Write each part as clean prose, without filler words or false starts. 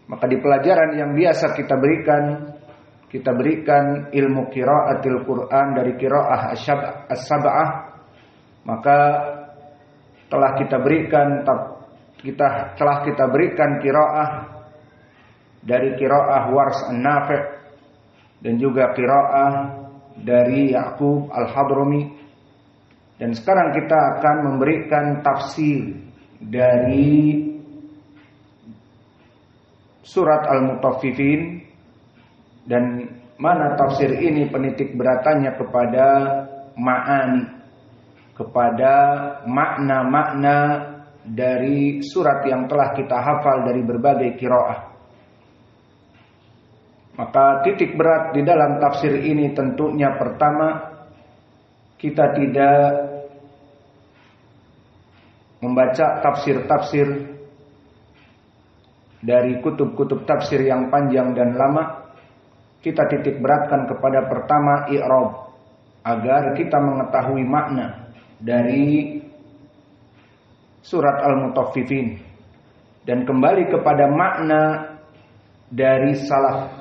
Maka di pelajaran yang biasa kita berikan ilmu qiraatil Quran dari qiraah as-sab'ah. Maka telah kita berikan qiraah dari qiraah Wars an-Nafi' dan juga qiraah dari Ya'qub al-Hadrami. Dan sekarang kita akan memberikan tafsir dari surat Al-Mutaffifin, dan mana tafsir ini penitik beratannya kepada ma'ani, kepada makna-makna dari surat yang telah kita hafal dari berbagai qiraah. Maka titik berat di dalam tafsir ini tentunya pertama, kita tidak membaca tafsir-tafsir dari kutub-kutub tafsir yang panjang dan lama. Kita titik beratkan kepada pertama i'rab, agar kita mengetahui makna dari surat Al-Mutaffifin dan kembali kepada makna dari salaf.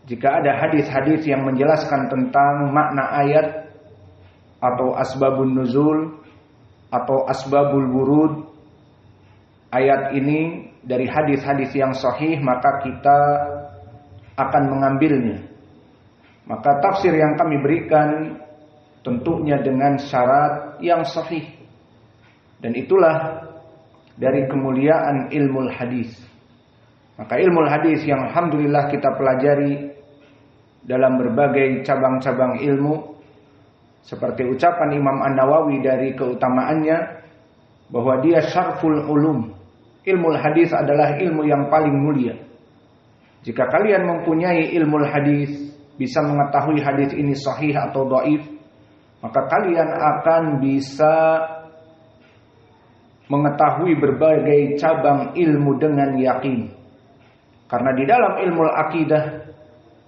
Jika ada hadis-hadis yang menjelaskan tentang makna ayat atau asbabun nuzul atau asbabul wurud ayat ini dari hadis-hadis yang sahih, maka kita akan mengambilnya. Maka tafsir yang kami berikan tentunya dengan syarat yang sahih. Dan itulah dari kemuliaan ilmu hadis. Maka ilmu hadis yang alhamdulillah kita pelajari dalam berbagai cabang-cabang ilmu, seperti ucapan Imam An-Nawawi dari keutamaannya bahwa dia syarful ulum. Ilmu hadis adalah ilmu yang paling mulia. Jika kalian mempunyai ilmu hadis, bisa mengetahui hadis ini sahih atau dhaif, maka kalian akan bisa mengetahui berbagai cabang ilmu dengan yakin. Karena di dalam ilmu akidah,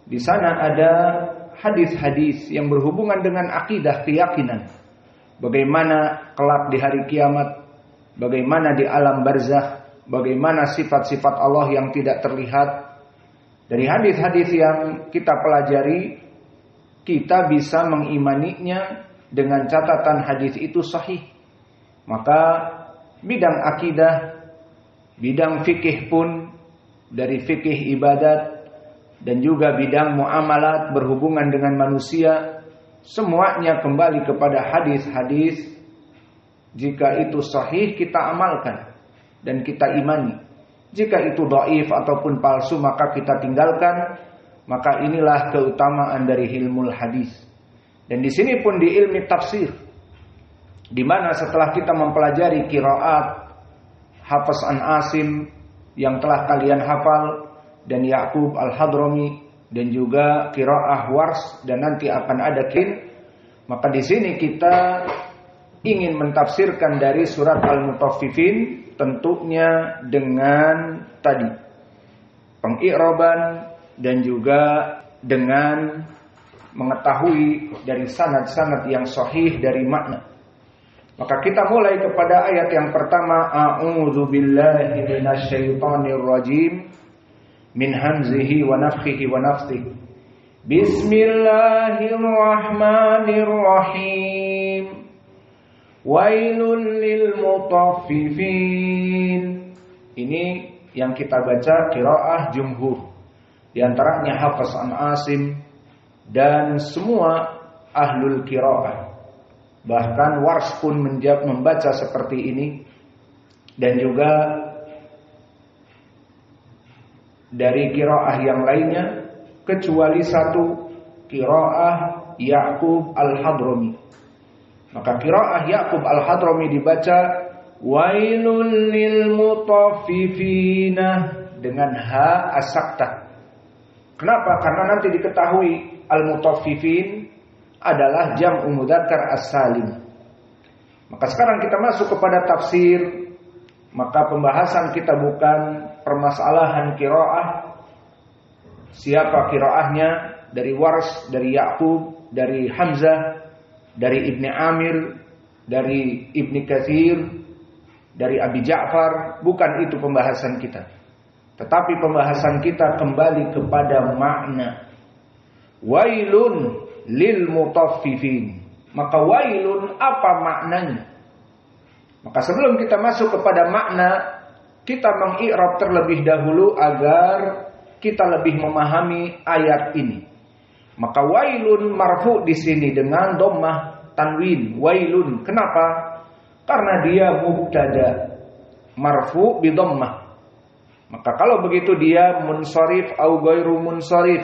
di sana ada hadis-hadis yang berhubungan dengan akidah, keyakinan. Bagaimana kelak di hari kiamat, bagaimana di alam barzakh, bagaimana sifat-sifat Allah yang tidak terlihat. Dari hadis-hadis yang kita pelajari, kita bisa mengimaninya dengan catatan hadis itu sahih. Maka bidang akidah, bidang fikih pun, dari fikih ibadat dan juga bidang muamalat berhubungan dengan manusia, semuanya kembali kepada hadis-hadis. Jika itu sahih, kita amalkan dan kita imani. Jika itu dhaif ataupun palsu, maka kita tinggalkan. Maka inilah keutamaan dari ilmu hadis. Dan di sini pun di ilmu tafsir, di mana setelah kita mempelajari qiraat Hafiz an Asim yang telah kalian hafal, dan Ya'qub al-Hadrami, dan juga qiraah Wars, dan nanti akan ada maka di sini kita ingin mentafsirkan dari surat Al-Mutaffifin, tentunya dengan tadi pengi'raban dan juga dengan mengetahui dari sanad-sanad yang sahih dari makna. Maka kita mulai kepada ayat yang pertama, a'udzu billahi minasyaitonir rajim min hamzihi wa nafthihi wa nafthihi. Bismillahirrahmanirrahim. Wailul lil mutaffifin. Ini yang kita baca qiraah jumhur, di antaranya Hafiz an Asim dan semua ahlul qiraah. Bahkan Wars pun membaca seperti ini, dan juga dari qiraah yang lainnya, kecuali satu, qiraah Ya'qub al-Hadrami. Maka qiraah Ya'qub al-Hadrami dibaca wailul lil mutaffifina dengan ha as-saktah. Kenapa? Karena nanti diketahui al-mutaffifin adalah jam'u mudzakkar as-salim. Maka sekarang kita masuk kepada tafsir. Maka pembahasan kita bukan permasalahan qiraah, siapa qiraahnya, dari Wars, dari Ya'qub, dari Hamzah, dari Ibni Amir, dari Ibni Katsir, dari Abi Ja'far. Bukan itu pembahasan kita. Tetapi pembahasan kita kembali kepada makna. Wailun lil mutaffifin. Maka wailun apa maknanya? Maka sebelum kita masuk kepada makna, kita mengi'rab terlebih dahulu agar kita lebih memahami ayat ini. Maka wailun marfu di sini dengan dhammah tanwin. Wailun. Kenapa? Karena dia mubtada marfu bi dhammah. Maka kalau begitu dia munsharif au ghairu munsharif.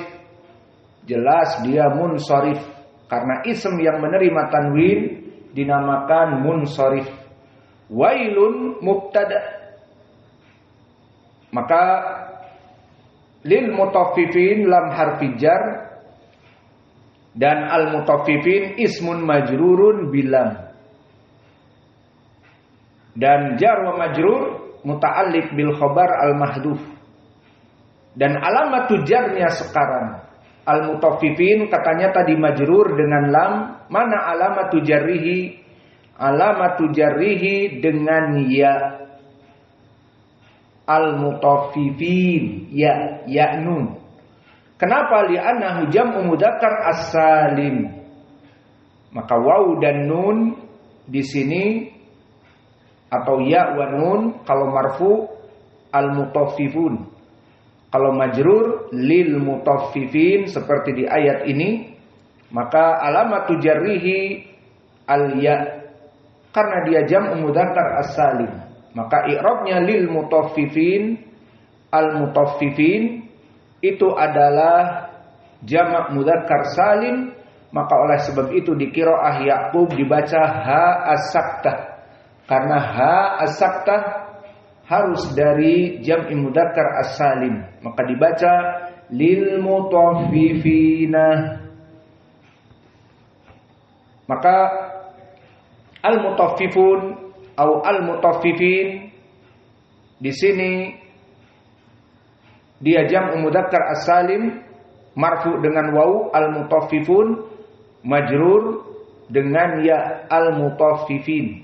Jelas dia munsharif karena ism yang menerima tanwin dinamakan munsharif. Wailun mubtada. Maka lil mutaffifin lam harfi jar dan al mutaffifin ismun majrurun bilam. Dan jar wa majrur muta'alliq bil khabar al mahdhuf. Dan alamat jarnya sekarang al mutaffifin katanya tadi majrur dengan lam, mana alamat jarrihi? Alamat jarrihi dengan ya. Al mutaffifin ya nun. Kenapa? Li'annahu jam'u mudzakkar as-salim. Maka waw dan nun di sini atau ya wa nun kalau marfu al mutaffifun. Kalau majrur lil mutaffifin seperti di ayat ini, maka alamatu jarrihi al ya karena dia jam'u mudzakkar as-salim. Maka i'rabnya lil mutaffifin al mutaffifin itu adalah jamak mudzakkar salim, maka oleh sebab itu di qiraah Ya'qub dibaca ha as-saktah. Karena ha as-saktah harus dari jam'i mudzakkar as-salim, maka dibaca lil mutaffifina. Maka al mutaffifun atau al mutaffifin di sini dia jam'u mudzakkar as-salim marfu dengan waw al mutaffifun majrur dengan ya al mutaffifin.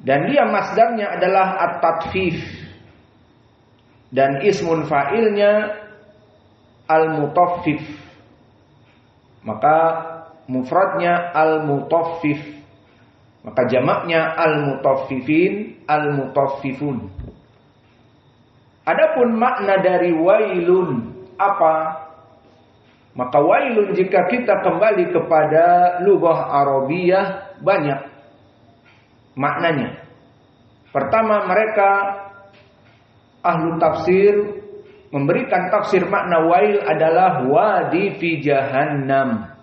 Dan dia masdarnya adalah at-tatfif. Dan ismun fa'ilnya al-mutaffif. Maka mufradnya al-mutaffif. Maka jamaknya al-mutaffifin, al-mutaffifun. Adapun makna dari wailun apa? Maka wailun jika kita kembali kepada lughah Arabiyah banyak maknanya. Pertama, mereka ahlu tafsir memberikan tafsir makna wail adalah wadi fi jahannam.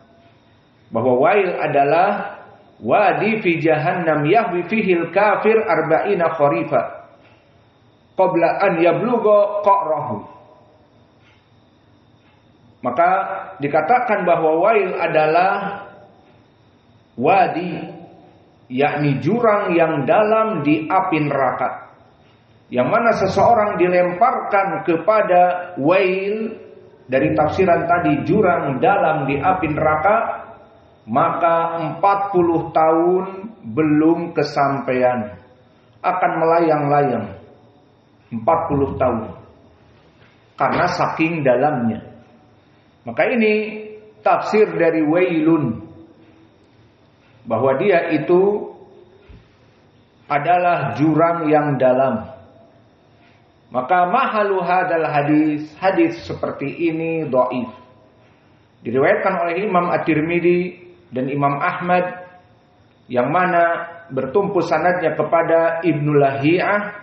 Bahwa wail adalah wadi fi jahannam yahwi fihil kafir arba'ina kharifa qabla an yablugha qa'rahu. Maka dikatakan bahwa wail adalah wadi, yakni jurang yang dalam di api neraka, yang mana seseorang dilemparkan kepada wail dari tafsiran tadi jurang dalam di api neraka, maka 40 tahun belum kesampaian, akan melayang-layang 40 tahun karena saking dalamnya. Maka ini tafsir dari wailun, bahwa dia itu adalah jurang yang dalam. Maka mahalu hadal hadis seperti ini dhaif. Diriwayatkan oleh Imam At-Tirmidzi dan Imam Ahmad, yang mana bertumpu sanadnya kepada Ibnu Lahiyah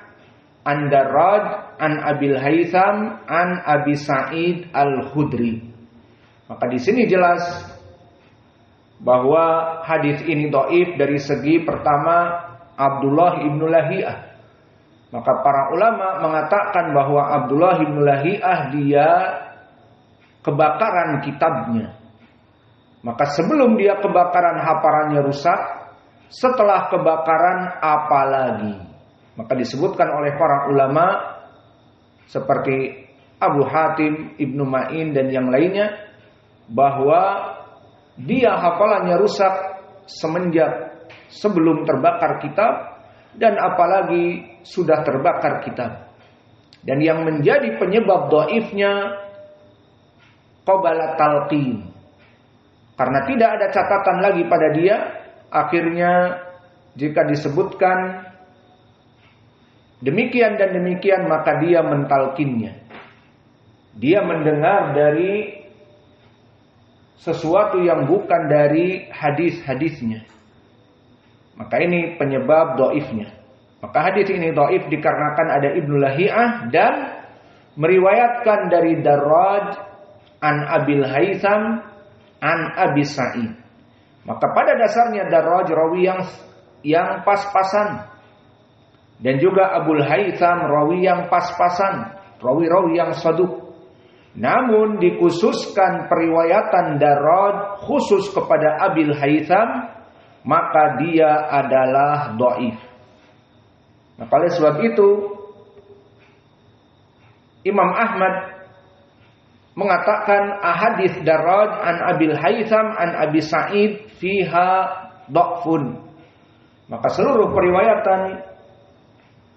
an Darraj an Abil Haitham an Abi Sa'id Al-Khudri. Maka di sini jelas bahwa hadis ini dhaif dari segi pertama Abdullah ibnu Lahiyah. Maka para ulama mengatakan bahwa Abdullah ibnu Lahiyah dia kebakaran kitabnya. Maka sebelum dia kebakaran hafalannya rusak, setelah kebakaran apalagi. Maka disebutkan oleh para ulama seperti Abu Hatim, Ibnu Ma'in dan yang lainnya, bahwa dia hafalannya rusak semenjak sebelum terbakar kitab, dan apalagi sudah terbakar kitab. Dan yang menjadi penyebab dhaifnya qabala talqin. Karena tidak ada catatan lagi pada dia, akhirnya jika disebutkan demikian dan demikian, maka dia mentalkinnya. Dia mendengar dari sesuatu yang bukan dari hadis-hadisnya. Maka ini penyebab dhaifnya. Maka hadis ini dhaif dikarenakan ada Ibnu Lahiyah dan meriwayatkan dari Darraj an Abil Haitham an Abi Sa'id. Maka pada dasarnya Darraj rawi yang pas-pasan. Dan juga Abul Haitham rawi yang pas-pasan, rawi-rawi yang saduq. Namun dikhususkan periwayatan Darraj khusus kepada Abil Haitham, maka dia adalah dhaif. Maka oleh sebab itu Imam Ahmad mengatakan ahadits Darraj an Abil Haitham an Abi Sa'id fiha dha'fun. Maka seluruh periwayatan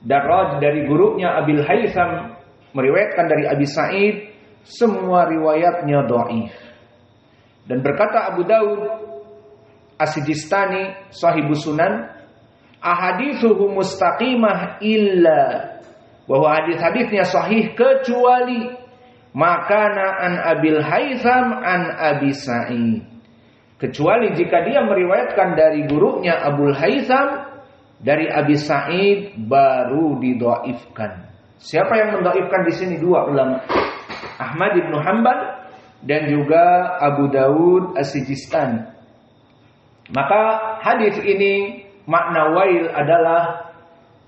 Darraj dari gurunya Abil Haitham meriwayatkan dari Abi Sa'id, semua riwayatnya dhaif. Dan berkata Abu Daud As-Sijistani Shahibus Sunan, ahadithuhu mustaqimah illa, bahwa hadis-hadisnya sahih kecuali makana an Abil Haitham an Abi Sa'id, kecuali jika dia meriwayatkan dari gurunya Abul Haitham dari Abi Sa'id, baru didhaifkan. Siapa yang mendhaifkan di sini? Dua ulama, Ahmad ibn Hanbal dan juga Abu Daud As-Sijistani. Maka hadis ini makna wail adalah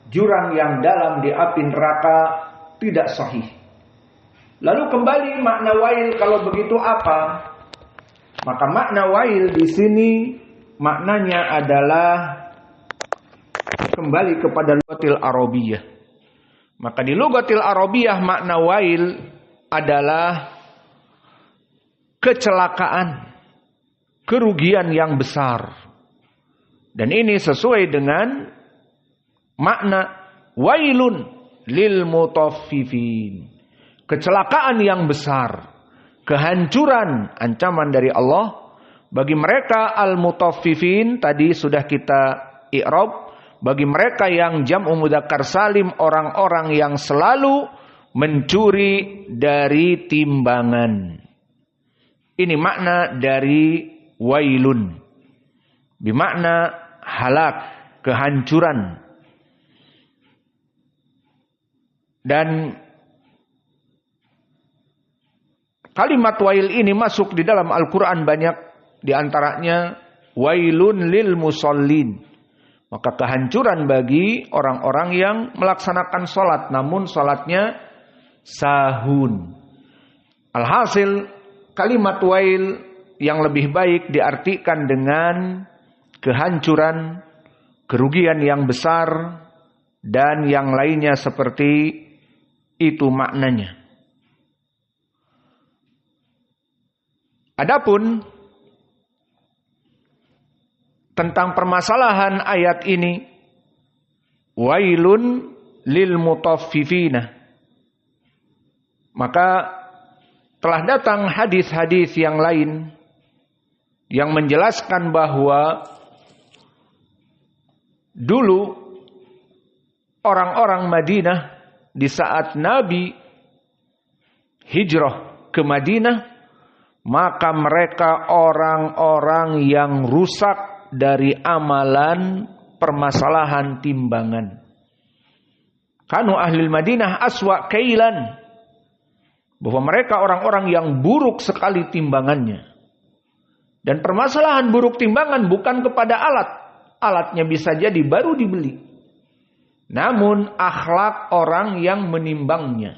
jurang yang dalam di api neraka, tidak sahih. Lalu kembali makna wail kalau begitu apa? Maka makna wail di sini maknanya adalah kembali kepada lughatil Arabiyah. Maka di lughatil Arabiyah makna wail adalah kecelakaan, kerugian yang besar. Dan ini sesuai dengan makna wailun lil mutaffifin, kecelakaan yang besar, kehancuran, ancaman dari Allah bagi mereka al-mutaffifin. Tadi sudah kita i'rab, bagi mereka yang jam'u mudzakkar salim, orang-orang yang selalu mencuri dari timbangan. Ini makna dari wailun, bermakna halak, kehancuran. Dan kalimat wail ini masuk di dalam Al-Quran banyak, di antaranya wailun lil musallin, maka kehancuran bagi orang-orang yang melaksanakan sholat namun sholatnya sahun. Alhasil kalimat wail yang lebih baik diartikan dengan kehancuran, kerugian yang besar, dan yang lainnya seperti itu maknanya. Adapun tentang permasalahan ayat ini, wailun lil mutaffifina, maka telah datang hadis-hadis yang lain yang menjelaskan bahwa dulu orang-orang Madinah di saat Nabi hijrah ke Madinah, maka mereka orang-orang yang rusak dari amalan permasalahan timbangan. Kanu ahlil Madinah aswa kailan, bahwa mereka orang-orang yang buruk sekali timbangannya. Dan permasalahan buruk timbangan bukan kepada alat. Alatnya bisa jadi baru dibeli. Namun akhlak orang yang menimbangnya.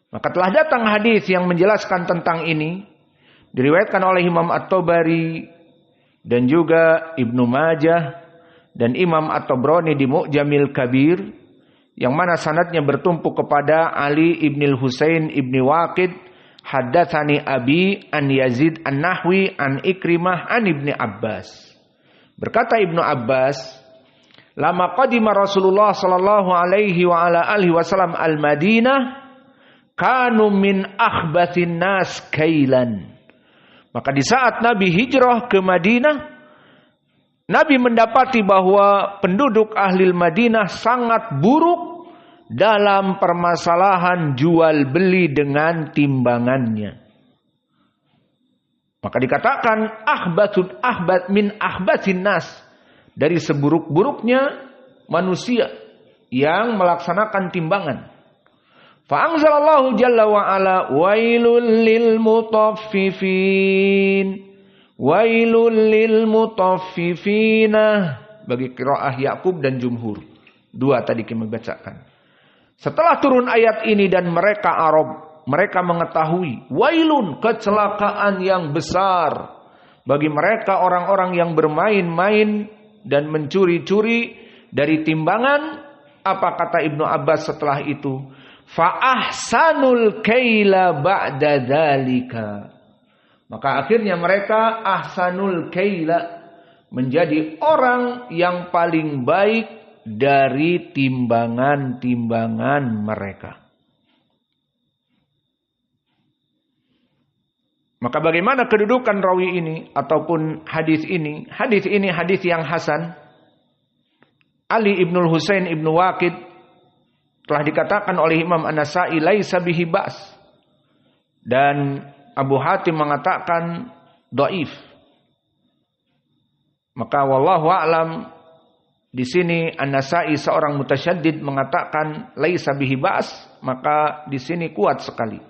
Maka telah datang hadis yang menjelaskan tentang ini. Diriwayatkan oleh Imam At-Tabari dan juga Ibnu Majah dan Imam At-Tabrani di Mu'jamil Kabir, yang mana sanadnya bertumpu kepada Ali ibnil Husain ibni Waqid, haddatsani Abi an Yazid an-Nahwi an Ikrimah an Ibni Abbas. Berkata Ibnu Abbas, lama qadima Rasulullah sallallahu alaihi wa ala alihi wasallam al-Madinah kanu min akhbathin nas kailan. Maka di saat Nabi hijrah ke Madinah, Nabi mendapati bahwa penduduk ahli Madinah sangat buruk dalam permasalahan jual beli dengan timbangannya. Maka dikatakan ahbat min ahbathin nas, dari seburuk-buruknya manusia yang melaksanakan timbangan. Fa anzalallahu jalla wa ala wailul lil mutaffifin. Wailul lil mutaffifina, bagi qiraah Yaqub dan jumhur. Dua tadi kami bacakan. Setelah turun ayat ini dan mereka Arab, mereka mengetahui wailun, kecelakaan yang besar bagi mereka orang-orang yang bermain-main dan mencuri-curi dari timbangan. Apa kata Ibnu Abbas setelah itu? Fa ahsanul kaila ba'da dzalika. Maka akhirnya mereka ahsanul kaila, menjadi orang yang paling baik dari timbangan-timbangan mereka. Maka bagaimana kedudukan rawi ini ataupun hadis ini? Hadis ini hadis yang hasan. Ali ibnul Husain ibnu Waqid telah dikatakan oleh Imam An-Nasa'i laisa bihi ba's. Dan Abu Hatim mengatakan dhaif. Maka wallahu a'lam, di sini An-Nasa'i seorang mutasyaddid mengatakan laisa bihi ba's, maka di sini kuat sekali.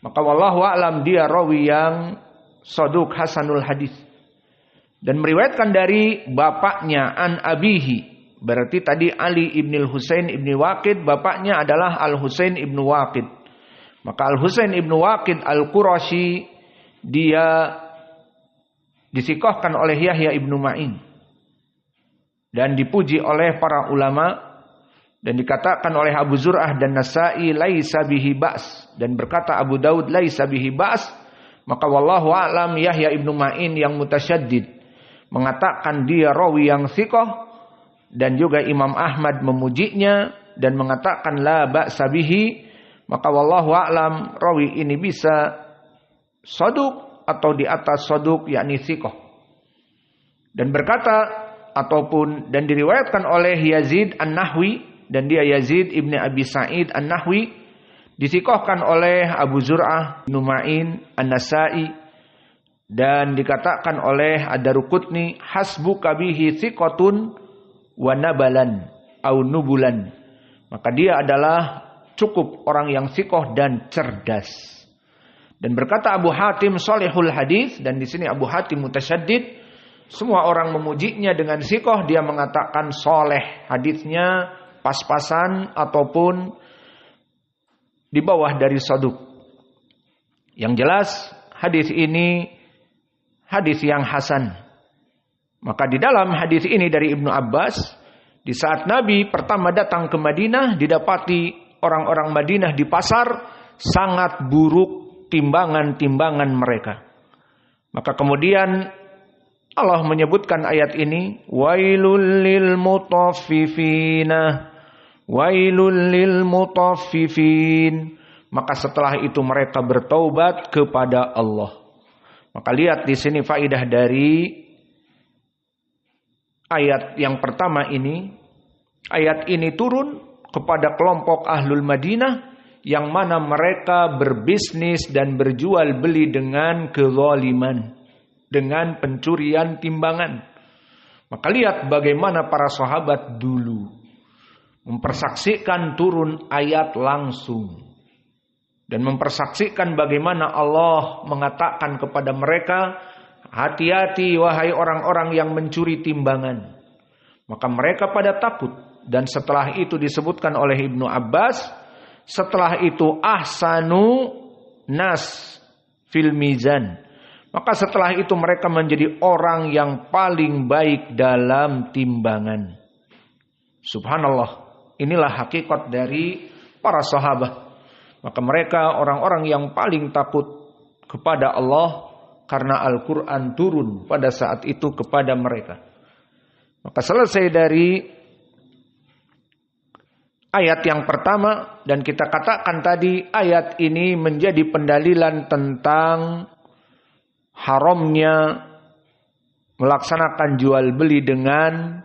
Maka wallahu a'lam dia rawi yang saduq hasanul hadis. Dan meriwayatkan dari bapaknya an abihi. Berarti tadi Ali ibnul Husain ibni Waqid, bapaknya adalah Al-Husain ibnu Waqid. Maka Al-Husain ibnu Waqid Al-Qurashi, dia disikohkan oleh Yahya ibnu Ma'in. Dan dipuji oleh para ulama. Dan dikatakan oleh Abu Zur'ah dan Nasa'i laisa bihi ba's, dan berkata Abu Daud laisa bihi ba's. Maka wallahu a'lam Yahya ibnu Ma'in yang mutasyaddid mengatakan dia rawi yang thiqah, dan juga Imam Ahmad memujinya dan mengatakan la ba'sa bihi. Maka wallahu a'lam rawi ini bisa saduq atau di atas saduq, yakni thiqah. Dan berkata ataupun dan diriwayatkan oleh Yazid An-Nahwi, dan dia Yazid ibni Abi Sa'id An-Nahwi, disikohkan oleh Abu Zur'ah, Ibnu Ma'in, An-Nasa'i, dan dikatakan oleh Ad-Daruqutni hasbuka bihi thiqatun wa nabalan au nubulan. Maka dia adalah cukup orang yang thiqah dan cerdas. Dan berkata Abu Hatim salihul hadis, dan di sini Abu Hatim mutasyaddid, semua orang memujinya dengan thiqah, dia mengatakan soleh hadisnya, pas-pasan ataupun di bawah dari saduq. Yang jelas hadis ini hadis yang hasan. Maka di dalam hadis ini dari Ibnu Abbas, di saat Nabi pertama datang ke Madinah, didapati orang-orang Madinah di pasar sangat buruk timbangan-timbangan mereka. Maka kemudian Allah menyebutkan ayat ini, wailul lil mutaffifina. Wailul lil mutaffifin. Maka setelah itu mereka bertaubat kepada Allah. Maka lihat di sini faidah dari ayat yang pertama ini. Ayat ini turun kepada kelompok Ahlul Madinah yang mana mereka berbisnis dan berjual beli dengan kezaliman, dengan pencurian timbangan. Maka lihat bagaimana para sahabat dulu mempersaksikan turun ayat langsung. Dan mempersaksikan bagaimana Allah mengatakan kepada mereka, hati-hati wahai orang-orang yang mencuri timbangan. Maka mereka pada takut. Dan setelah itu disebutkan oleh Ibnu Abbas, setelah itu ahsanu nas fil mizan. Maka setelah itu mereka menjadi orang yang paling baik dalam timbangan. Subhanallah. Inilah hakikat dari para sahabat. Maka mereka orang-orang yang paling takut kepada Allah karena Al-Quran turun pada saat itu kepada mereka. Maka selesai dari ayat yang pertama, dan kita katakan tadi ayat ini menjadi pendalilan tentang haramnya melaksanakan jual beli dengan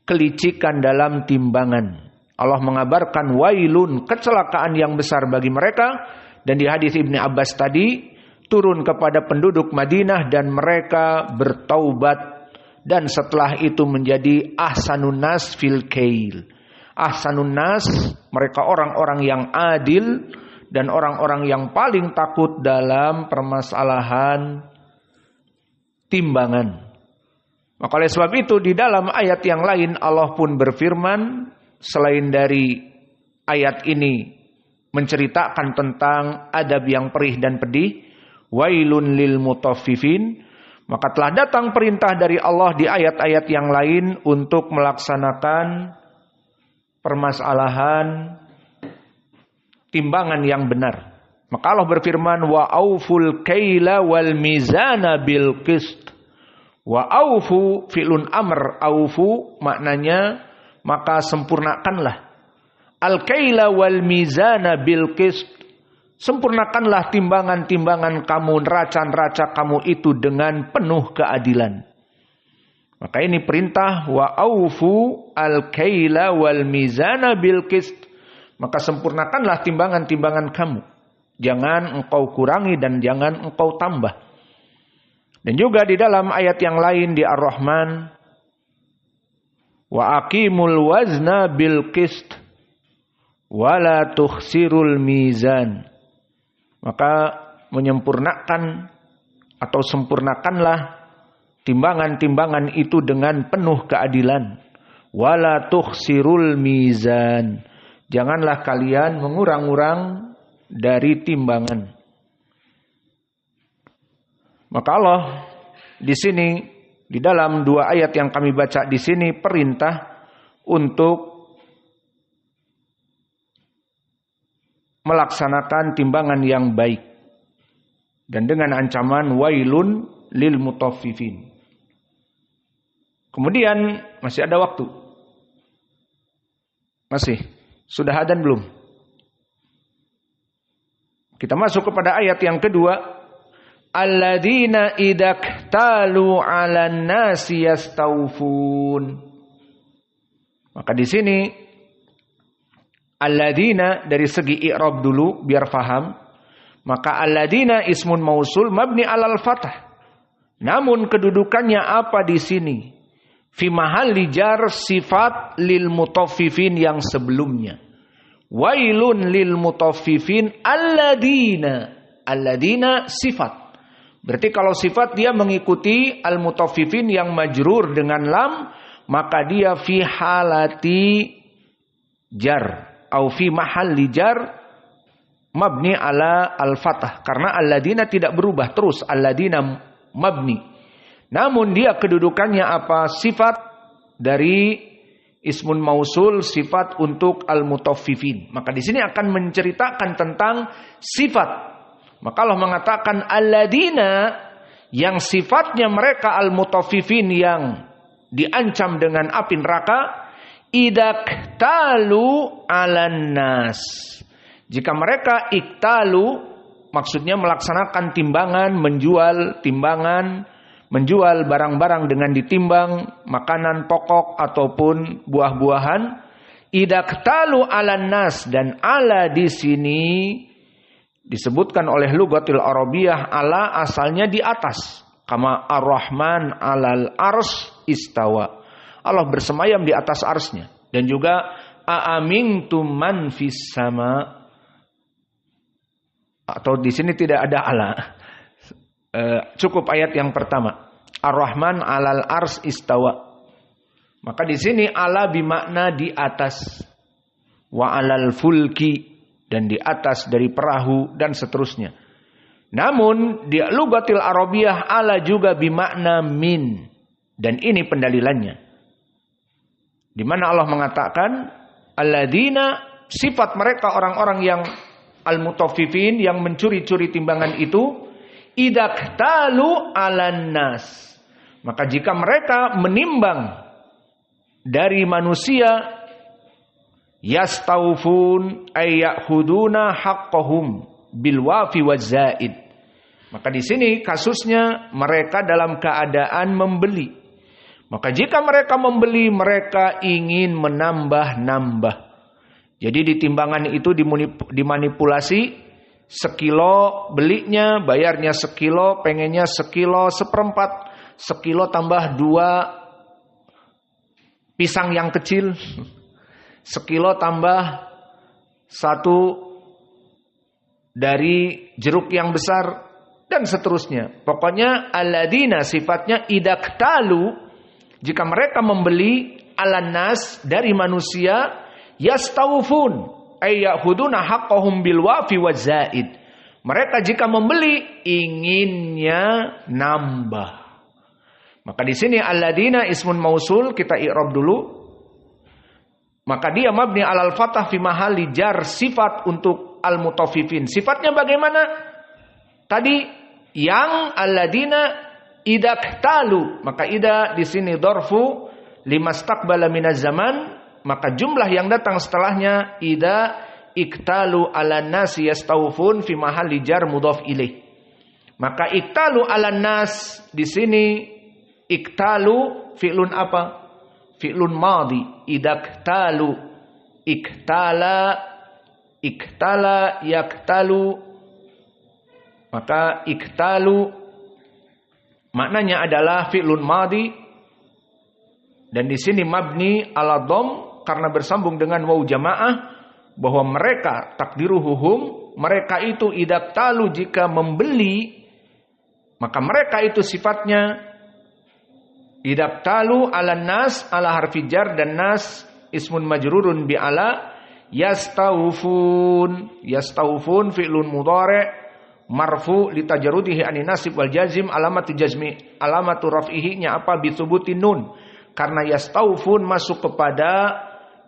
kelicikan dalam timbangan. Allah mengabarkan wailun, kecelakaan yang besar bagi mereka, dan di hadis Ibnu Abbas tadi turun kepada penduduk Madinah dan mereka bertaubat, dan setelah itu menjadi ahsanun nas fil kail. Ahsanun nas, mereka orang-orang yang adil dan orang-orang yang paling takut dalam permasalahan timbangan. Maka oleh sebab itu di dalam ayat yang lain Allah pun berfirman, selain dari ayat ini menceritakan tentang adab yang perih dan pedih, wailun lil mutaffifin, maka telah datang perintah dari Allah di ayat-ayat yang lain untuk melaksanakan permasalahan timbangan yang benar. Maka Allah berfirman, wa auful kaila wal mizana bil qist. Wa aufu fi'lun amr, aufu maknanya maka sempurnakanlah. Al-kaila wal mizana bil qist. Sempurnakanlah timbangan-timbangan kamu, neraca-neraca kamu itu dengan penuh keadilan. Maka ini perintah wa aufu al-kaila wal mizana bil qist. Maka sempurnakanlah timbangan-timbangan kamu. Jangan engkau kurangi dan jangan engkau tambah. Dan juga di dalam ayat yang lain di Ar-Rahman, wa aqimul wazna bil qist wa la tukhsirul mizan. Maka menyempurnakan atau sempurnakanlah timbangan-timbangan itu dengan penuh keadilan. Wa la tukhsirul mizan. Janganlah kalian mengurang-urang dari timbangan. Maka Allah di sini di dalam dua ayat yang kami baca di sini perintah untuk melaksanakan timbangan yang baik dan dengan ancaman wailun lil mutaffifin. Kemudian masih ada waktu. Masih. Sudah adzan belum? Kita masuk kepada ayat yang kedua. Alladzina idaktalu 'alan nasi yastawfun. Maka di sini alladzina dari segi i'rab dulu biar faham. Maka alladzina ismun mausul mabni 'alal fathah. Namun kedudukannya apa di sini? Fi mahalli jar sifat lil mutaffifin yang sebelumnya. Wailun lil mutaffifin alladzina. Alladzina sifat. Berarti kalau sifat dia mengikuti al-mutaffifin yang majrur dengan lam, maka dia fi halati jar atau fi mahalli jar mabni ala al-fathah. Karena alladzina tidak berubah terus, alladzina mabni. Namun dia kedudukannya apa? Sifat dari ismun mausul, sifat untuk al-mutaffifin. Maka di sini akan menceritakan tentang sifat. Maka Allah mengatakan alladzina yang sifatnya mereka al-mutaffifin yang diancam dengan api neraka, idaktalu 'alan nas. Jika mereka iktalu maksudnya melaksanakan timbangan, menjual barang-barang dengan ditimbang, makanan pokok ataupun buah-buahan, idaktalu 'alan nas, dan ala di sini disebutkan oleh lugatil arabiyah, ala asalnya di atas. Kama ar-Rahman alal ars istawa. Allah bersemayam di atas arsnya. Dan juga aamintum man fis sama. Atau di sini tidak ada ala. Cukup ayat yang pertama. Ar-Rahman alal ars istawa. Maka di sini ala bimakna di atas. Wa alal fulki, dan di atas dari perahu dan seterusnya. Namun di lugatil arabiyah ala juga bimakna min, dan ini pendalilannya. Di mana Allah mengatakan alladzina, sifat mereka orang-orang yang al-mutaffifin yang mencuri-curi timbangan itu, idaktalu 'alan nas. Maka jika mereka menimbang dari manusia Yastawfun ay ya'khuduna haqqahum bil wafi waz zaid. Maka di sini kasusnya mereka dalam keadaan membeli. Maka jika mereka membeli, mereka ingin menambah-nambah. Jadi di timbangan itu dimanipulasi, sekilo belinya, bayarnya sekilo, pengennya sekilo seperempat, sekilo tambah 2 pisang yang kecil, sekilo tambah 1 dari jeruk yang besar, dan seterusnya. Pokoknya alladzina sifatnya idaktalu, jika mereka membeli alan nas dari manusia, yastawfun ay ya'khuduna haqqahum bil wafi waz zaid. Mereka jika membeli inginnya nambah. Maka di sini alladzina ismun mausul, kita i'rab dulu. Maka dia mabni alal fathah fi mahalli jar, sifat untuk al mutaffifin. Sifatnya bagaimana? Tadi yang alladzina idaktalu, maka ida di sini dzarfu limastaqbala minaz zaman, maka jumlah yang datang setelahnya ida iktalu ala nas yastawfun fi mahalli jar mudhaf ilaih. Maka iktalu ala nas di sini, iktalu fi'lun apa? Fi'lun madhi. Idaktalu, iktala, iktala, yaktalu. Maka iktalu maknanya adalah fi'lun madhi, dan di sini mabni ala dhom karena bersambung dengan waw jamaah, bahwa mereka takdiruhum, mereka itu idaktalu jika membeli, maka mereka itu sifatnya idaktalu ala nas, ala harfi jar, dan nas ismun majrurun bi ala, yastawfun, yastawfun fi'lun mudhari' marfu li tajarrudihi anin nasib wal jazim, alamatu jazmi, alamatu raf'ihi nya apa? Bi thubutin nun, karena yastawfun masuk kepada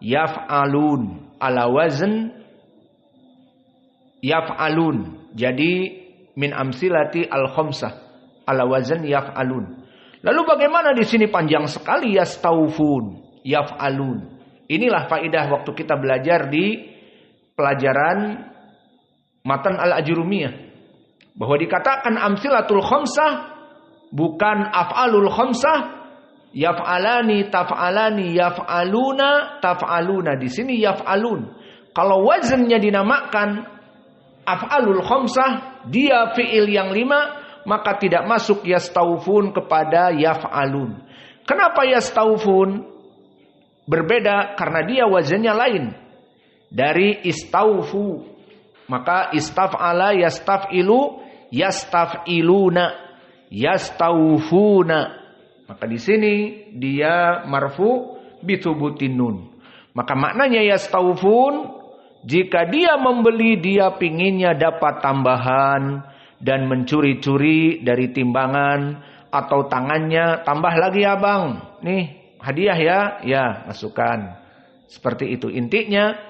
yaf'alun ala wazn yaf'alun, jadi min amsilati al khamsah ala wazn yaf'alun. Lalu bagaimana di sini panjang sekali yastawfun yaf'alun? Inilah faidah waktu kita belajar di pelajaran matan al-ajrumiyah, bahwa dikatakan amsilatul khamsah bukan af'alul khamsah, yaf'alani, taf'alani, yaf'aluna, taf'aluna. Di sini yaf'alun. Kalau wazannya dinamakan af'alul khamsah, dia fi'il yang 5, maka tidak masuk yastawfun kepada yaf'alun. Kenapa yastawfun berbeda? Karena dia wazannya lain dari istawfu. Maka istaf'ala, yastaf'ilu, yastaf'iluna, yastawfuna. Maka di sini dia marfu bithubutin nun. Maka maknanya yastawfun, jika dia membeli, dia pinginnya dapat tambahan dan mencuri-curi dari timbangan, atau tangannya tambah lagi ya bang, nih hadiah ya, ya masukkan. Seperti itu intinya.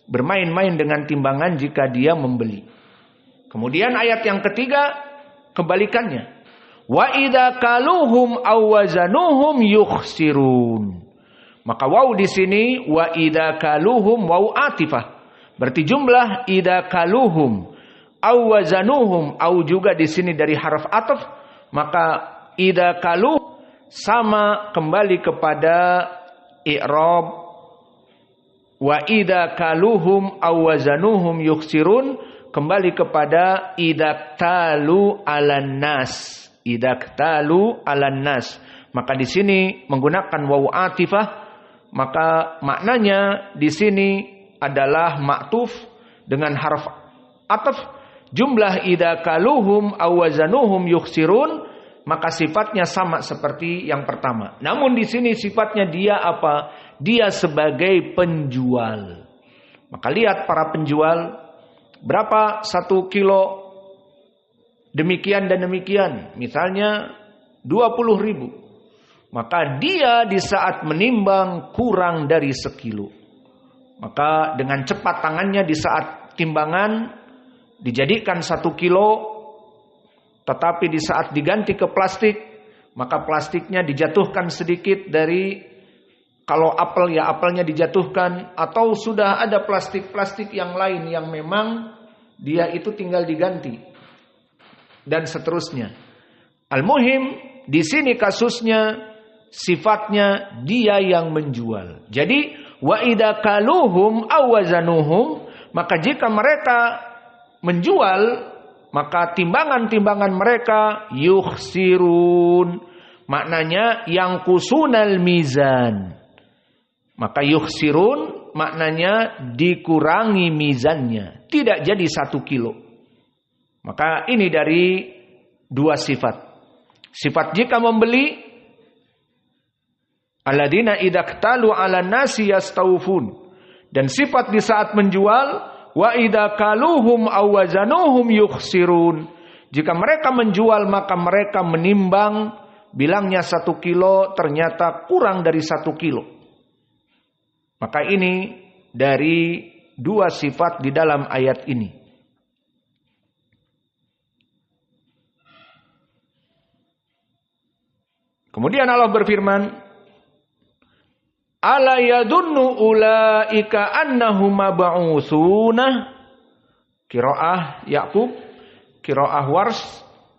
Bermain-main dengan timbangan jika dia membeli. Kemudian ayat yang ketiga kebalikannya. Wa idza kaluhum aw wazanuhum yukhsirun. Maka waw di sini wa idza kaluhum waw atifah. Berarti jumlah idza kaluhum aw wazanuhum, aw juga di sini dari harf ataf, maka idza kaluh sama kembali kepada i'rab wa idza kaluhum aw wazanuhum yukhsirun, kembali kepada idaktalu 'alan nas. Idaktalu 'alan nas. Maka di sini menggunakan waw atifah, maka maknanya di sini adalah ma'tuf dengan harf ataf. Jumlah idza kaluhum aw wazanuhum yukhsirun, maka sifatnya sama seperti yang pertama. Namun di sini sifatnya dia apa? Dia sebagai penjual. Maka lihat para penjual, berapa 1 kilo demikian dan demikian, misalnya 20.000. Maka dia di saat menimbang kurang dari sekilo, maka dengan cepat tangannya di saat timbangan dijadikan 1 kilo, tetapi di saat diganti ke plastik, maka plastiknya dijatuhkan sedikit dari Kalau apel ya apelnya dijatuhkan, atau sudah ada plastik-plastik yang lain yang memang dia itu tinggal diganti dan seterusnya. Al-muhim di sini kasusnya sifatnya dia yang menjual. Jadi wa idza kaluhum aw wazanuhum, maka jika mereka menjual, maka timbangan-timbangan mereka yukhsirun, maknanya yang kusunal mizan. Maka yukhsirun maknanya dikurangi mizannya, tidak jadi 1 kilo. Maka ini dari 2 sifat. Sifat jika membeli, alladzina idaktalu ala nasi yastawfun, dan sifat di saat menjual, wa idza kaluhum aw wazanuhum yukhsirun. Jika mereka menjual maka mereka menimbang, bilangnya 1 kilo ternyata kurang dari 1 kilo. Maka ini dari 2 sifat di dalam ayat ini. Kemudian Allah berfirman, ala yadunnu ulaika annahum mab'utsuna. Qiraah Ya'qub, qiraah Wars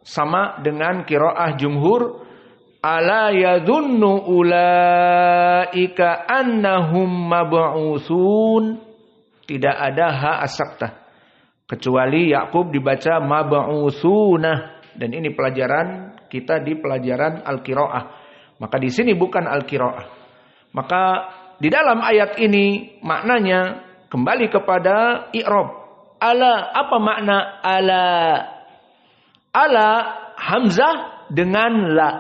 sama dengan qiraah jumhur. Ala yadunnu ulaika annahum mab'utsun. Tidak ada ha as-saktah, kecuali Ya'qub dibaca mab'utsuna, dan ini pelajaran kita di pelajaran al-qiraah. Maka di sini bukan al-qiraah. Maka di dalam ayat ini maknanya kembali kepada i'rab. Ala, apa makna ala? Ala hamzah dengan la.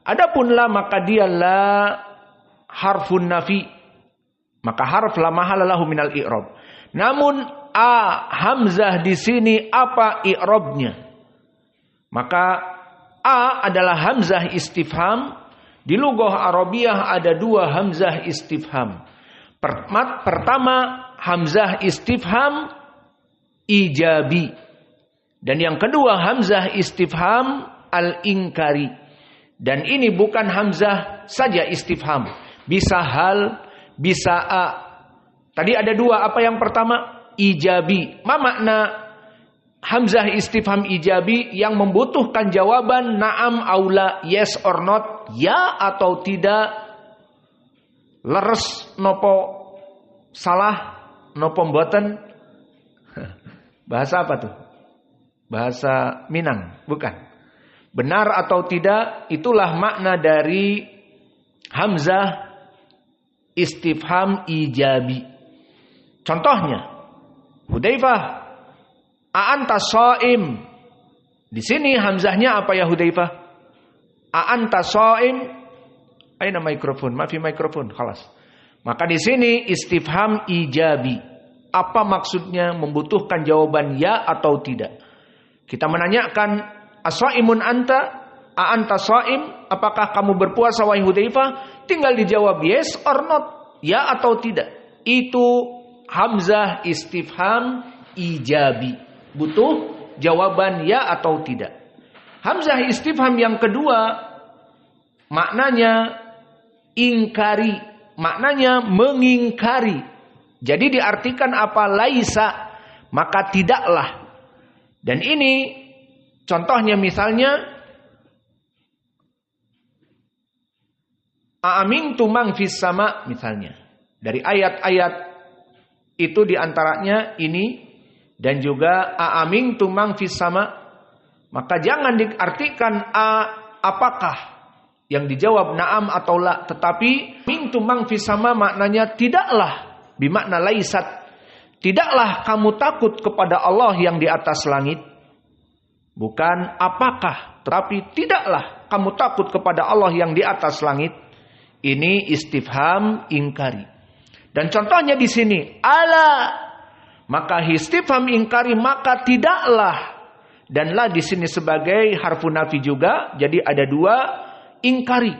Adapun la maka dia la harfun nafi. Maka harf la mahala lahu minal i'rab. Namun a hamzah di sini apa i'rabnya? Maka a adalah hamzah istifham. Di lughah Arabiyah ada 2 hamzah istifham. Pertama hamzah istifham ijabi, dan yang kedua hamzah istifham al-inkari. Dan ini bukan hamzah saja istifham, bisa hal, bisa a. Tadi ada 2, apa yang pertama? Ijabi. Ma makna hamzah istifham ijabi? Yang membutuhkan jawaban na'am aula, yes or not, ya atau tidak, leres nopo salah, nopo mboten. Bahasa apa tuh? Bahasa Minang, bukan? Benar atau tidak, itulah makna dari hamzah istifham ijabi. Contohnya, Hudzaifah, a'anta shaim. Di sini hamzahnya apa ya Hudzaifah? A'anta shaim. Aina mikrofon? Mafi mikrofon, khalas. Maka di sini istifham ijabi. Apa maksudnya? Membutuhkan jawaban ya atau tidak. Kita menanyakan, as-shaimun anta? A'anta shaim? Apakah kamu berpuasa wahai Hudzaifah? Tinggal dijawab yes or not, ya atau tidak. Itu hamzah istifham ijabi. Butuh jawaban ya atau tidak. Hamzah istifham yang kedua maknanya ingkari, maknanya mengingkari. Jadi diartikan apa? Laisa, maka tidaklah. Dan ini contohnya misalnya, a'amintu man fis sama, misalnya. Dari ayat-ayat itu diantaranya ini, dan juga a'amintu man fis sama. Maka jangan diartikan apakah, yang dijawab na'am atau la, tetapi mintu man fis sama maknanya tidaklah, bimakna laisat. Tidaklah kamu takut kepada Allah yang di atas langit. Bukan apakah, tetapi tidaklah kamu takut kepada Allah yang di atas langit. Ini istifham ingkari. Dan contohnya di sini, ala, maka istifham ingkari, maka tidaklah. Dan la di sini sebagai harfun nafi juga. Jadi ada 2 ingkari.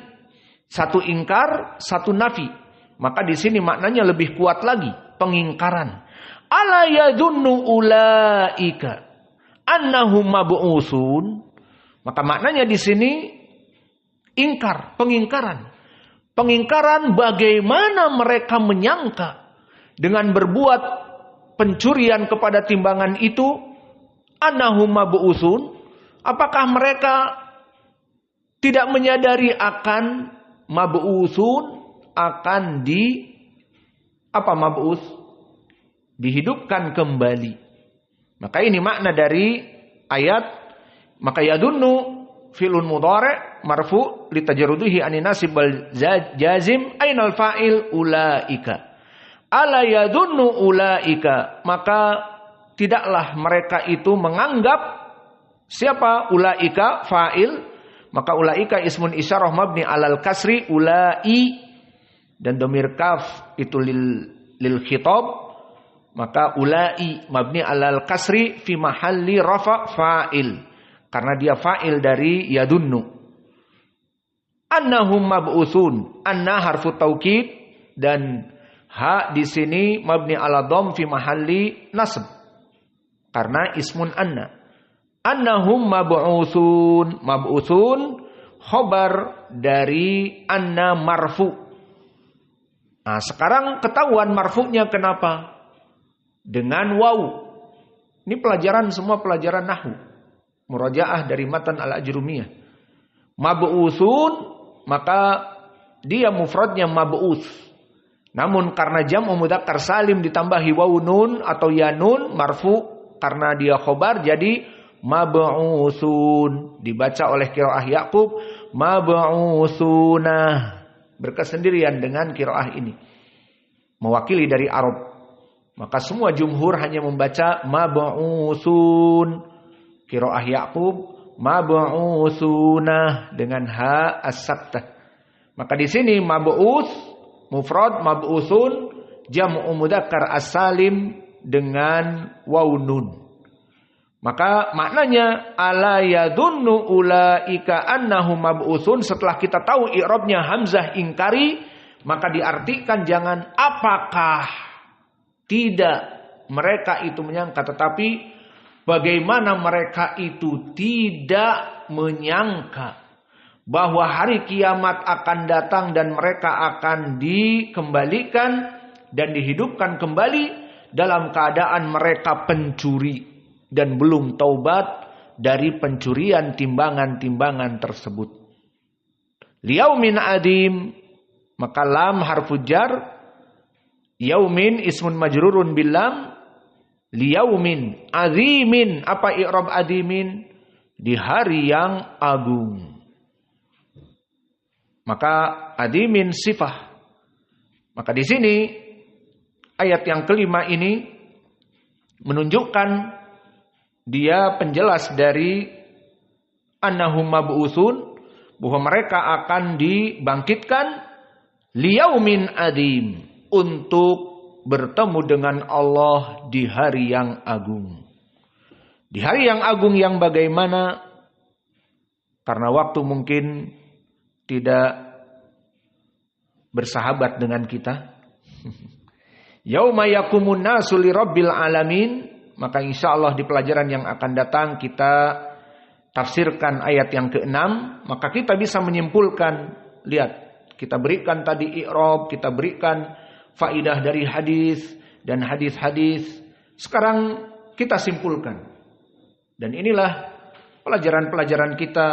1 ingkar, 1 nafi. Maka di sini maknanya lebih kuat lagi, pengingkaran. Ala yadunnu ulaika annahum mab'utsun. Maka maknanya di sini ingkar, pengingkaran. Pengingkaran bagaimana mereka menyangka dengan berbuat pencurian kepada timbangan itu, annahum mab'utsun, apakah mereka tidak menyadari akan mab'utsun, akan mab'uts? Dihidupkan kembali. Maka ini makna dari ayat, maka yadunnu fi'lun mudhari' marfu' litajarrudihi anin nasib wal jazim ainal fa'il ulaika. Ala yadunnu ulaika, maka tidaklah mereka itu menganggap siapa ulaika fa'il, maka ulaika ismun isyarah mabni alal kasri ulai, dan domir kaf itu lil khitab, maka ulai mabni alal kasri fi mahalli rafa fa'il, karena dia fa'il dari yadunnu. Annahum mab'utsun, anna harfu taukid, dan ha di sini mabni ala dham fi mahalli nasb karena ismun anna. Annahum mab'utsun, mab'utsun khobar dari anna marfu. Nah, sekarang ketahuan marfu'nya kenapa? Dengan waw. Ini pelajaran, semua pelajaran nahwu. Murajaah dari matan al-Ajrumiyah. Mab'utsun, maka dia mufradnya mab'uts. Namun karena jam'u mudzakkar salim ditambahi waw nun atau ya nun marfu, karena dia khobar jadi mab'utsun. Dibaca oleh qiraah Yaqub mab'utsunah, berkesendirian dengan qiraah ini, mewakili dari Arab. Maka semua jumhur hanya membaca mab'utsun. Qiraah Yaqub mab'utsunah dengan ha as-saktah. Maka di sini mab'uts mufrad, mab'utsun jam'u mudzakkar as-salim dengan waw nun. Maka maknanya ala yadunnu ulaika annahum mab'utsun. Setelah kita tahu i'rabnya hamzah ingkari, maka diartikan jangan apakah tidak mereka itu menyangka, tetapi bagaimana mereka itu tidak menyangka bahwa hari kiamat akan datang dan mereka akan dikembalikan dan dihidupkan kembali dalam keadaan mereka pencuri dan belum taubat dari pencurian timbangan-timbangan tersebut. Liyaumin adim, maka lam harfu jar, yaumin ismun majrurun bil lam, liyaumin azimin. Apa i'rab azimin? Di hari yang agung. Maka azimin sifah. Maka di sini ayat yang kelima ini menunjukkan dia penjelas dari annahum mab'utsun, bahwa mereka akan dibangkitkan liyaumin adim, untuk bertemu dengan Allah di hari yang agung. Di hari yang agung yang bagaimana? Karena waktu mungkin tidak bersahabat dengan kita. Yauma yaqumun nasu lirabbil alamin. Maka insyaallah di pelajaran yang akan datang kita tafsirkan ayat yang ke-6. Maka kita bisa menyimpulkan. Lihat, kita berikan tadi i'rab, kita berikan faidah dari hadis dan hadis-hadis. Sekarang kita simpulkan. Dan inilah pelajaran-pelajaran kita.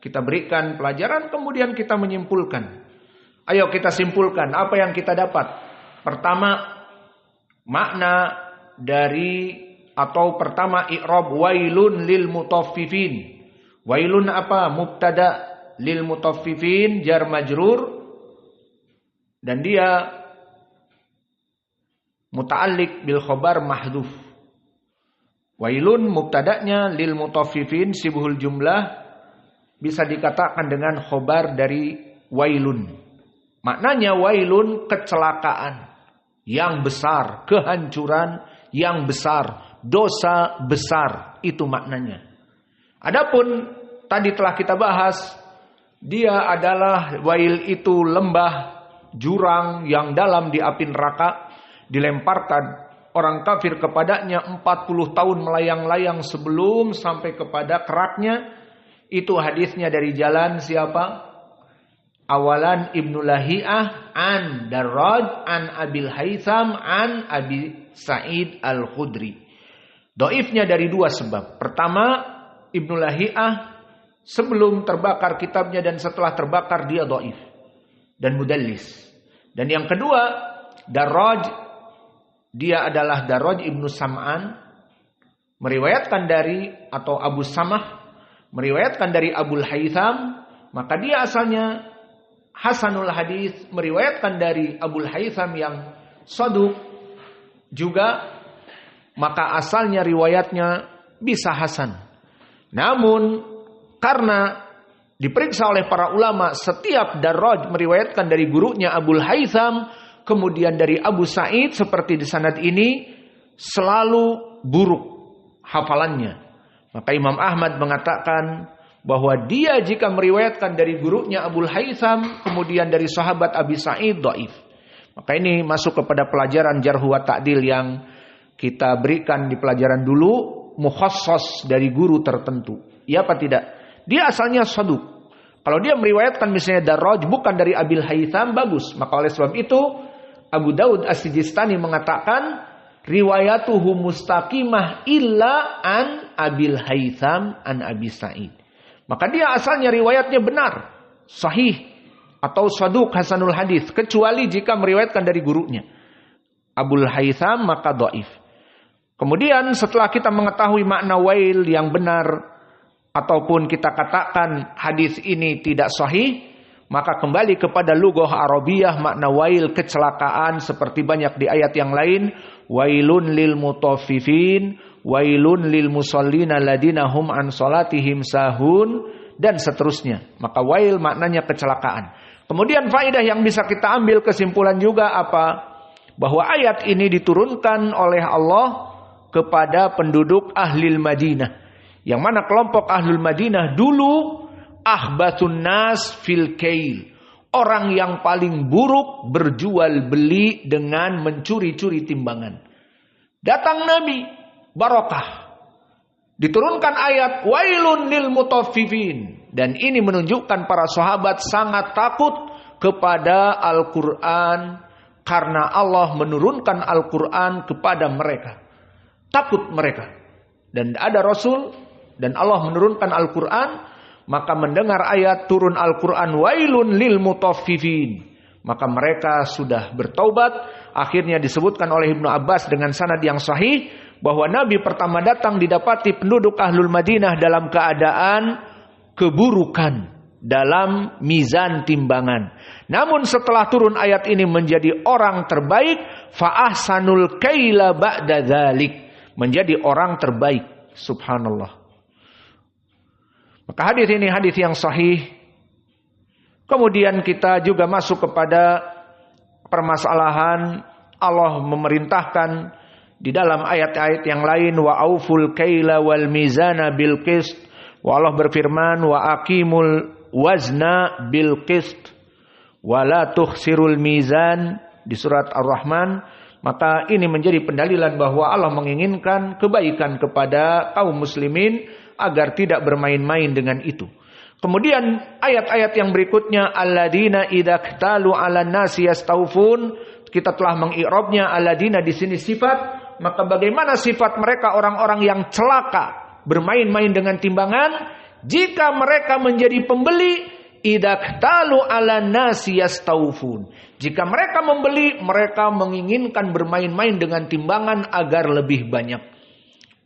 Kita berikan pelajaran, kemudian kita menyimpulkan. Ayo kita simpulkan apa yang kita dapat. Pertama, makna dari atau pertama i'rab wailun lil mutaffifin. Wailun apa? Mubtada, lil mutaffifin jar majrur, dan dia muta'alliq bil khabar mahdhuf. Wailun mubtada'nya, lil mutaffifin sibhul jumlah, bisa dikatakan dengan khabar dari wailun. Maknanya wailun kecelakaan yang besar, kehancuran yang besar, dosa besar, itu maknanya. Adapun tadi telah kita bahas, dia adalah wail itu lembah, jurang yang dalam di api neraka, dilemparkan orang kafir kepadanya 40 tahun melayang-layang sebelum sampai kepada keraknya. Itu hadisnya dari jalan siapa? Awalan Ibnu Lahiyah an Darraj an Abil Haytham an Abi Sa'id Al-Khudri. Dhaifnya dari dua sebab. Pertama, Ibnu Lahiyah sebelum terbakar kitabnya dan setelah terbakar dia dhaif dan mudallis. Dan yang kedua, Darraj, dia adalah Darraj Ibnu Sam'an, meriwayatkan dari atau Abu Samah meriwayatkan dari Abul Haytham, maka dia asalnya Hasanul Hadis, meriwayatkan dari Abul Haytham yang saduq juga, maka asalnya riwayatnya bisa hasan. Namun karena diperiksa oleh para ulama, setiap Darraj meriwayatkan dari gurunya Abul Haytham, kemudian dari Abu Sa'id seperti di sanad ini, selalu buruk hafalannya. Maka Imam Ahmad mengatakan bahwa dia jika meriwayatkan dari gurunya Abul Haytham, kemudian dari sahabat Abi Sa'id, dhaif. Maka ini masuk kepada pelajaran jarh wa ta'dil yang kita berikan di pelajaran dulu, mukhassas dari guru tertentu. Ya apa tidak? Dia asalnya saduq. Kalau dia meriwayatkan misalnya Darraj bukan dari Abil Haytham, bagus. Maka oleh sebab itu Abu Daud As-Sijistani mengatakan riwayatuhu mustaqimah illa an Abil Haytham an Abi Sa'id. Maka dia asalnya riwayatnya benar, sahih atau saduq hasanul hadis, kecuali jika meriwayatkan dari gurunya Abul Haytham, maka dhaif. Kemudian setelah kita mengetahui makna wail yang benar, ataupun kita katakan hadis ini tidak sahih, maka kembali kepada lughah Arabiyah, makna wail kecelakaan, seperti banyak di ayat yang lain, wailun lil mutaffifin, wailun lil musallina ladina hum an salatihim sahun, dan seterusnya. Maka wail maknanya kecelakaan. Kemudian faedah yang bisa kita ambil kesimpulan juga apa? Bahwa ayat ini diturunkan oleh Allah kepada penduduk Ahlil Madinah. Yang mana kelompok Ahlul Madinah dulu ahbatun nas fil kail. Orang yang paling buruk berjual beli dengan mencuri-curi timbangan. Datang Nabi, barakah. Diturunkan ayat wailun lil mutaffifin, dan ini menunjukkan para sahabat sangat takut kepada Al-Qur'an karena Allah menurunkan Al-Qur'an kepada mereka. Takut mereka. Dan ada Rasul dan Allah menurunkan Al-Qur'an, maka mendengar ayat turun Al-Qur'an wailun lil mutaffifin, maka mereka sudah bertaubat. Akhirnya disebutkan oleh Ibnu Abbas dengan sanad yang sahih bahwa Nabi pertama datang didapati penduduk Ahlul Madinah dalam keadaan keburukan dalam mizan timbangan. Namun setelah turun ayat ini menjadi orang terbaik, fa ahsanul kaila ba'da dzalik, menjadi orang terbaik. Subhanallah. Maka hadis ini hadis yang sahih. Kemudian kita juga masuk kepada permasalahan Allah memerintahkan di dalam ayat-ayat yang lain, wa auful kaila wal mizana bil qist. Wa Allah berfirman, wa aqimul wazna bil qist wa la tukhsirul mizan di surat Ar-Rahman. Maka ini menjadi pendalilan bahwa Allah menginginkan kebaikan kepada kaum muslimin agar tidak bermain-main dengan itu. Kemudian ayat-ayat yang berikutnya, alladzina idza qtalu 'alan nasi yastaufun, kita telah mengi'rabnya alladzina di sini sifat, maka bagaimana sifat mereka orang-orang yang celaka bermain-main dengan timbangan? Jika mereka menjadi pembeli, idza qtalu 'alan nasi yastaufun. Jika mereka membeli, mereka menginginkan bermain-main dengan timbangan agar lebih banyak.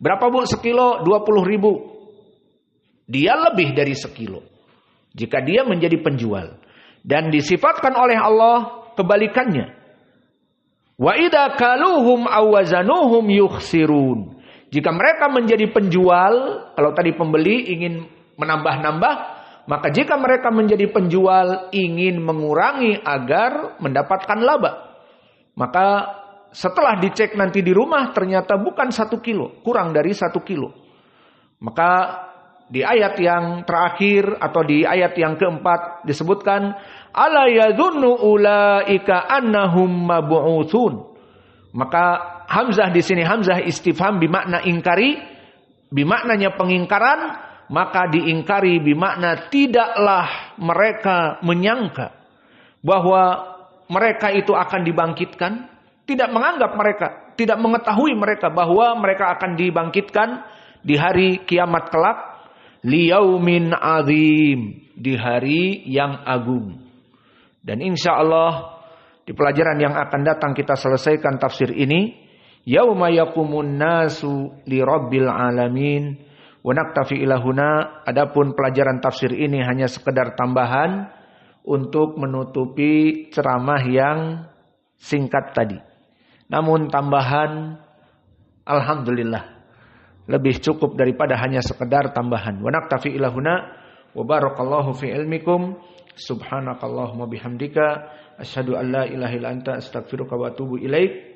Berapa Bu sekilo? 20.000. Dia lebih dari sekilo jika dia menjadi penjual. Dan disifatkan oleh Allah kebalikannya. Wa idza kaluhum aw wazanuhum yukhsirun. Jika mereka menjadi penjual, kalau tadi pembeli ingin menambah-nambah, maka jika mereka menjadi penjual ingin mengurangi agar mendapatkan laba. Maka setelah dicek nanti di rumah ternyata bukan 1 kilo, kurang dari 1 kilo. Maka di ayat yang terakhir atau di ayat yang keempat disebutkan, ala yadhunnu ulaika annahum mab'utsun. Maka Hamzah di sini Hamzah istifham bermakna ingkari, bermaknanya pengingkaran. maka diingkari bimakna tidaklah mereka menyangka bahwa mereka itu akan dibangkitkan, tidak menganggap mereka, tidak mengetahui mereka bahwa mereka akan dibangkitkan di hari kiamat kelak, liyaumin azim, di hari yang agung. Dan insya Allah di pelajaran yang akan datang kita selesaikan tafsir ini, yauma yaqumun nasu lirabbil alamin. Wa naktafi ilahuna. Adapun pelajaran tafsir ini hanya sekedar tambahan untuk menutupi ceramah yang singkat tadi. Namun tambahan alhamdulillah lebih cukup daripada hanya sekedar tambahan. Wa naktafi ilahuna wa barakallahu fi ilmikum. Subhanakallahumma bihamdika asyhadu an la ilaha illa anta astaghfiruka wa atubu ilaik.